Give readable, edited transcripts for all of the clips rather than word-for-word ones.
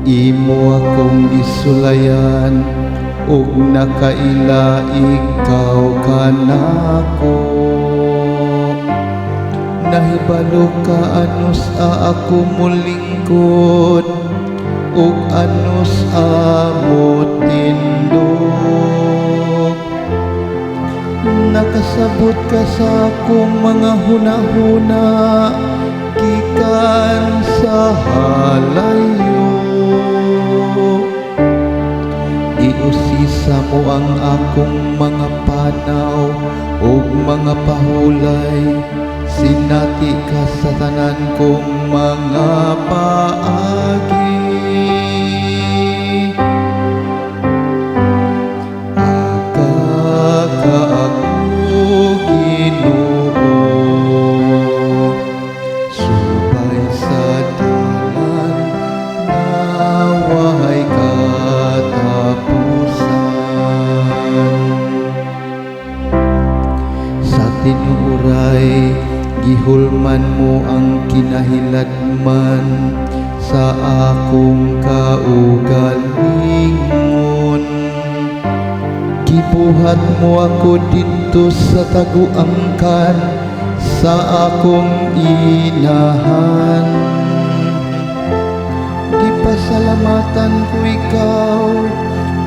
Imo akong gisulayan ug nakaila ikaw kanako. Nahibalo ka anos ako mulingkod ug anos amo tindog. Nakasabot ka sa akong mga hunahuna gikan sa halayo. Giusisa mo ang akong mga panaw ug mga pahulay. Sinati ka sa tanan kong mga paagi. Aga ka ako, Ginoo, subay sa dalan, naway katapusan. Sa tinuray, gihulman mo ang kinahilagman sa akong kaugalingon. Gibuhat mo ako dito sa taguangkan sa akong inahan. Gipasalamatan ko ikaw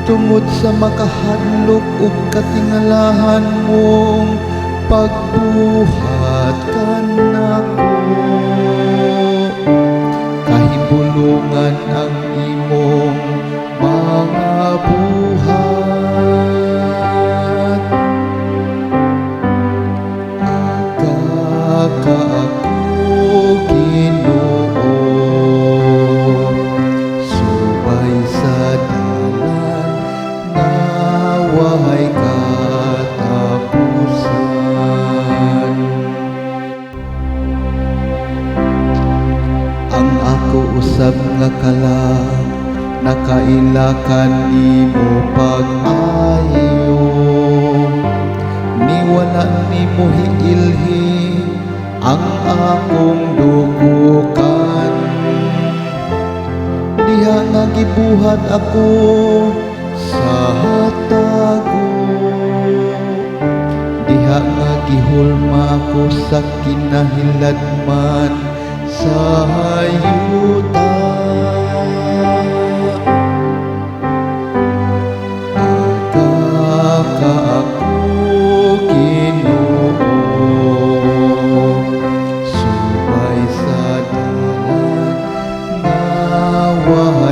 tungod sa makahadlok ug katingalahan mong pagbuhat kanako. Kahibulungan ang imong mga buhat. Aga ka ako, Ginoo, subay sa dalan, naway katapusan. Ang ako usab nga kalag, nakailakan nimo pag-ayo. Niwala nimo hiilhi ang akong dugukan. Diha nga gibuhat ako sa tago. Diha nga gihulma ako sa kinahilagman sa hayuta. Aga ka ako, Ginoo, subay sa dalan, naway